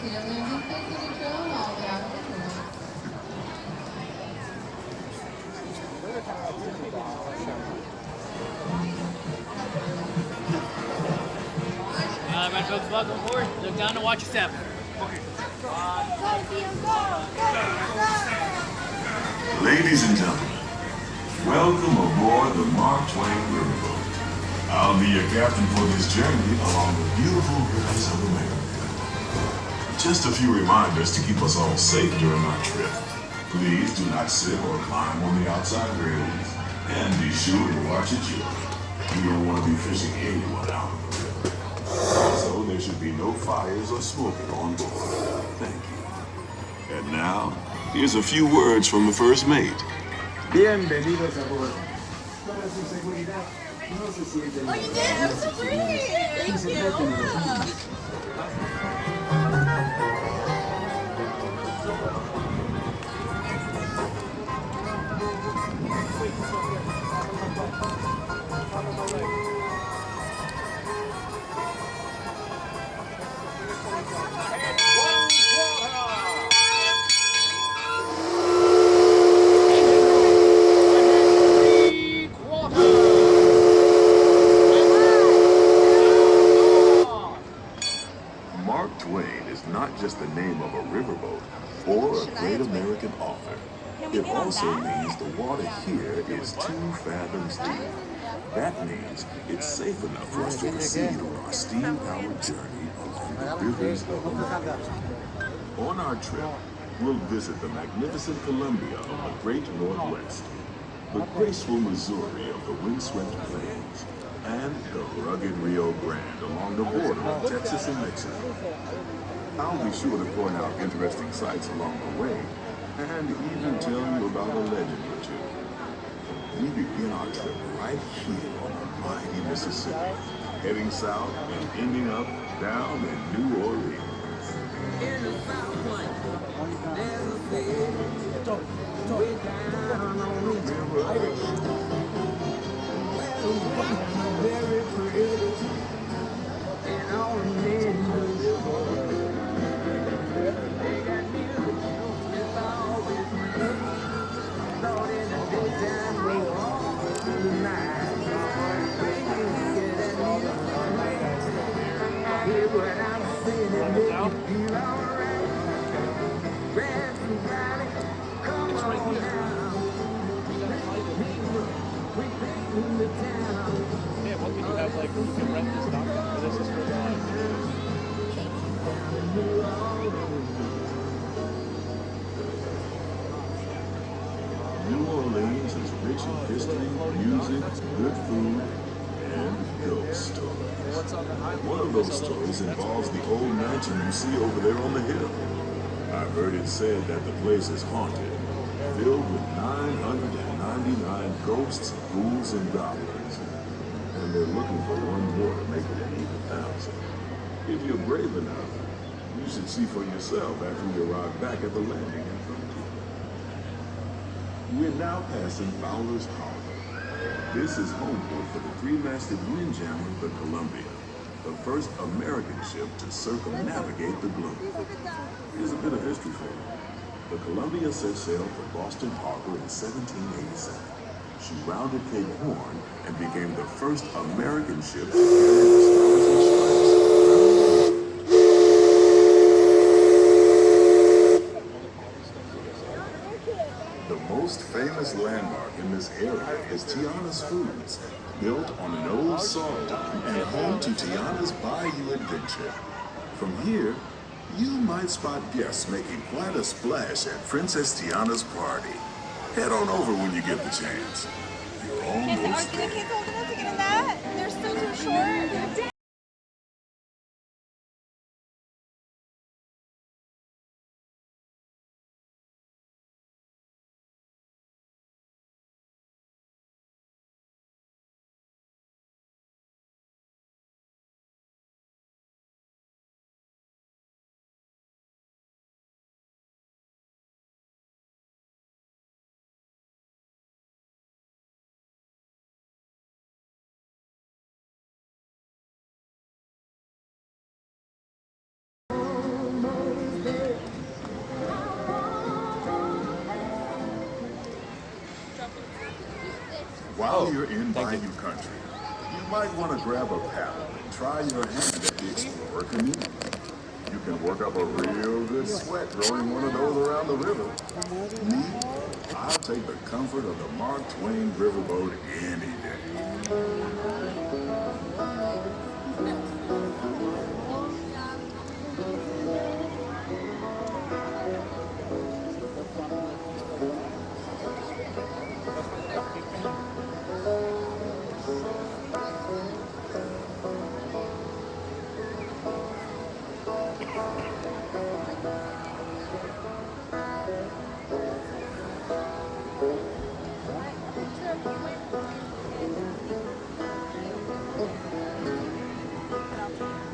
Right, folks, welcome aboard. Look down and watch your step. Ladies and gentlemen, welcome aboard the Mark Twain Riverboat. I'll be your captain for this journey along the beautiful rivers of America. Just a few reminders to keep us all safe during our trip. Please do not sit or climb on the outside railings, and be sure to watch your children. We don't want to be fishing anyone out of the river. Also, there should be no fires or smoking on board. Thank you. And now, here's a few words from the first mate. Bienvenidos a bordo. Para su seguridad, no se sienten Oh, you did? That was so pretty! Thank you! Mark Twain is not just the name of a riverboat or a great American author. It also means the water here is 2 fathoms deep. That means it's safe enough for us to proceed on our steam-powered journey along the rivers of America. On our trip, we'll visit the magnificent Columbia of the Great Northwest, the graceful Missouri of the windswept plains, and the rugged Rio Grande along the border of Texas and Mexico. I'll be sure to point out interesting sights along the way, and even tell you about a legend or two. We begin our trip right here on the mighty Mississippi, heading south and ending up down in New Orleans. In the Southland, there's a city way down on the river. Very pretty, and all the men they got music, it's always free. Thought in the daytime, they all through the night. Baby, get that music. Hear what I'm saying, it make you feel alright. Grab somebody, come on now. We back in the town. Yeah, what could you have, like, you can rent this dock, or this is for New Orleans is rich in history, music, good food, and ghost stories. One of those stories involves the old mansion you see over there on the hill. I've heard it said that the place is haunted, filled with 999 ghosts, ghouls, and goblins. And they're looking for one more to make it an even 1,000. If you're brave enough, you should see for yourself after we arrive back at the landing in Frontier. We're now passing Fowler's Harbor. This is home port for the 3-masted windjammer, the Columbia, the first American ship to circumnavigate the globe. Here's a bit of history for you. The Columbia set sail for Boston Harbor in 1787. She rounded Cape Horn and became the first American ship to carry the Stars and Stripes. The most famous landmark in this area is Tiana's Foods, built on an old salt dome and home to Tiana's Bayou Adventure. From here, you might spot guests making quite a splash at Princess Tiana's party. Head on over when you get the chance. You're almost there. Are the kids old enough to get in that? They're still too short. While you're in Bayou Country, you might want to grab a paddle and try your hand at the Explorer Canoe. You can work up a real good sweat rowing one of those around the river. Me, I'll take the comfort of the Mark Twain Riverboat any day.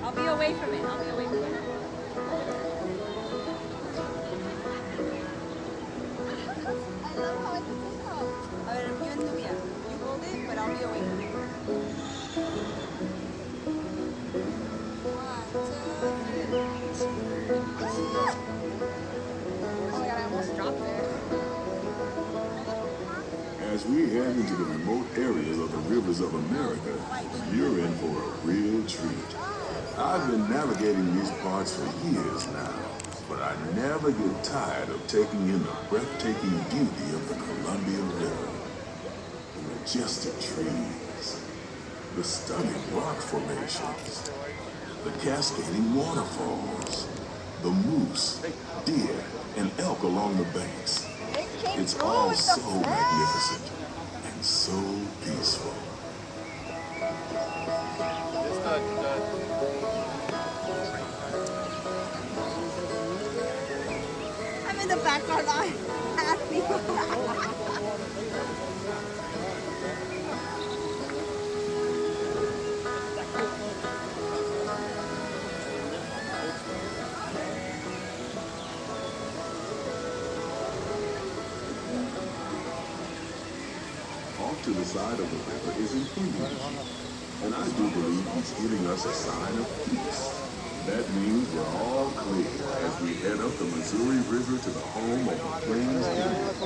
I'll be away from it. I'll be away from it. I love how it's a ver, yo en Nubia. You hold it, but I'll be away from it. 1, 2, 3. Oh my god, I almost dropped it. As we head into the remote areas of the rivers of America, you're in for a real treat. I've been navigating these parts for years now, but I never get tired of taking in the breathtaking beauty of the Columbia River. The majestic trees, the stunning rock formations, the cascading waterfalls, the moose, deer, and elk along the banks. It's all so magnificent and so peaceful. I'm in the background. I'm happy. Off to the side of the river is an Indian, and I do believe he's giving us a sign of peace. That means we're all clear as we head up the Missouri River to the home of the Plains Indians.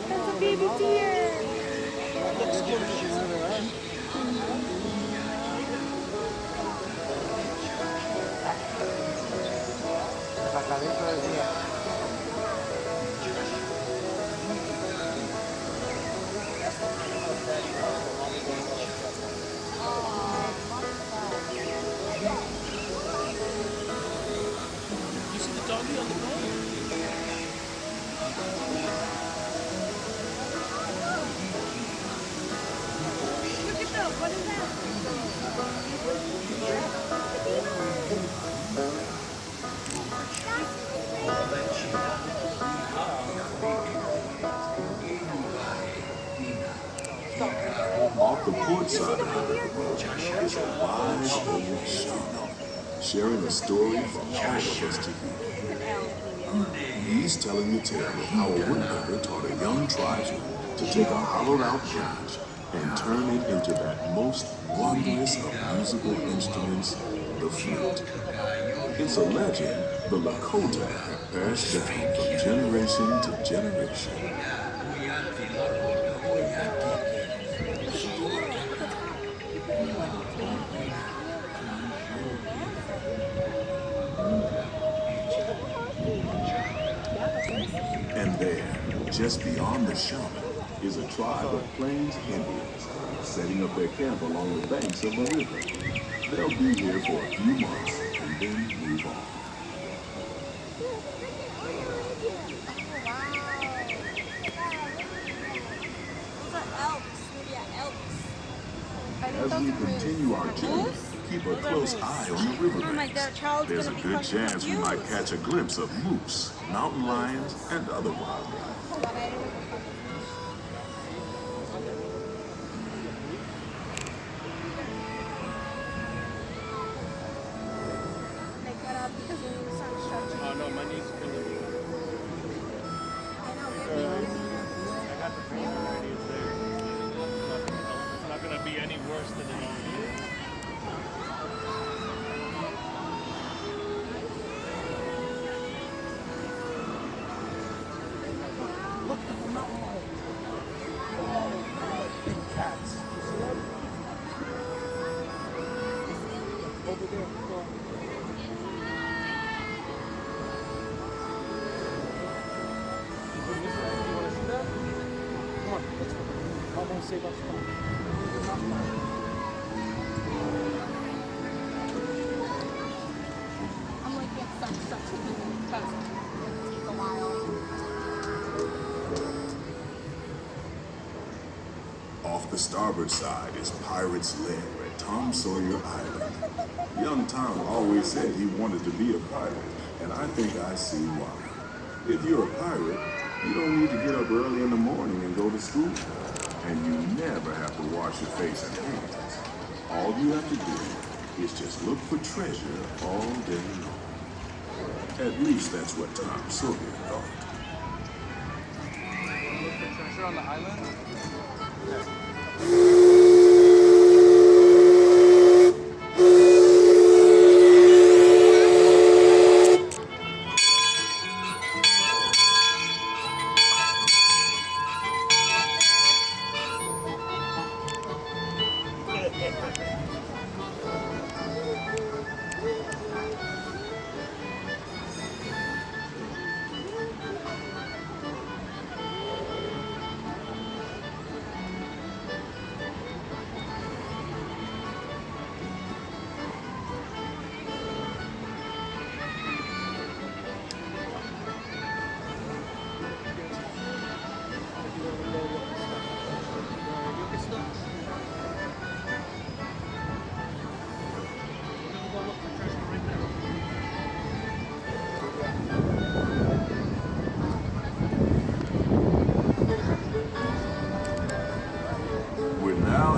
That's a baby deer. You see the doggy on the boat? Look at that. What is that? Off the port side of the riverboat is a wise old shaman, sharing a story for all of us to hear. He's telling the tale of how a woodpecker taught a young tribesman to take a hollowed-out branch and turn it into that most wondrous of musical instruments, the flute. It's a legend the Lakota have passed down from generation to generation. And there, just beyond the shaman, is a tribe of Plains Indians setting up their camp along the banks of the river. They'll be here for a few months and then move on. Those are elks. Yeah, elks. As we continue our journey, keep a close eye on the riverbanks. There's a good chance we might catch a glimpse of moose, mountain lions, and other wildlife. Oh no, my knees are killing me. I got the pain already. It's there. It's not gonna be any worse than it already is. gonna save us time. I'm like, get such a good because it'll take a while. Off the starboard side is Pirate's Lair at Tom Sawyer Island. Young Tom always said he wanted to be a pirate, and I think I see why. If you're a pirate, you don't need to get up early in the morning and go to school. And you never have to wash your face and hands. All you have to do is just look for treasure all day long. At least that's what Tom Sawyer thought. Look for treasure on the island?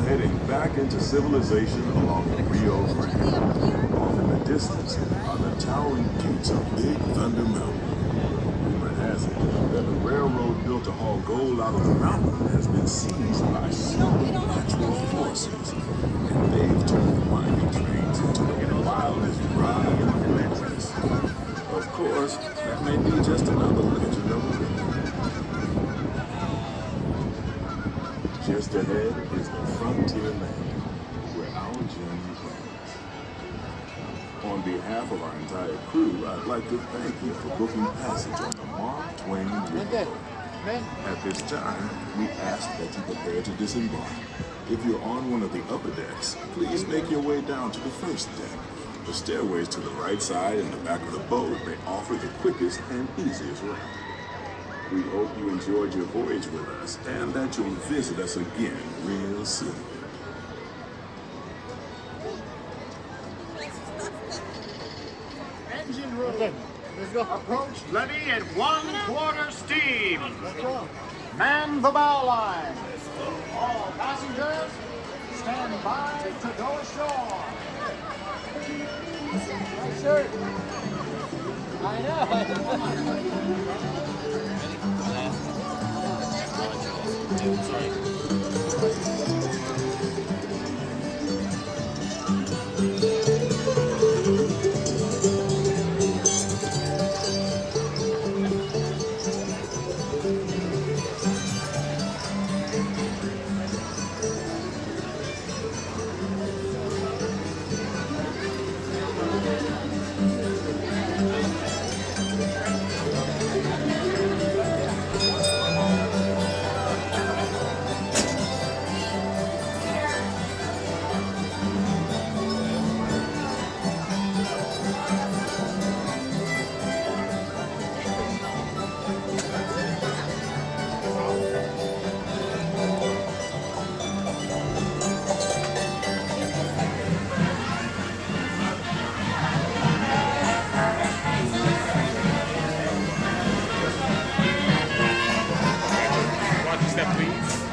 Heading back into civilization along the Rio Grande. Off in the distance are the towering peaks of Big Thunder Mountain. Rumor has it that the railroad built to haul gold out of the mountain has been seized by supernatural forces, and they've turned the mining trains into the wildest ride in the Atlantis. Of course, that may be just another legend of the river. Just ahead is the frontier land where our journey ends. On behalf of our entire crew, I'd like to thank you for booking passage on the Twain Riverboat. At this time, we ask that you prepare to disembark. If you're on one of the upper decks, please make your way down to the first deck. The stairways to the right side and the back of the boat may offer the quickest and easiest route. We hope you enjoyed your voyage with us and that you'll visit us again real soon. Engine room. Okay, let's go. Approach levy at 1/4 steam. Man the bow line. All passengers, stand by to go ashore. My shirt. I know. Step please.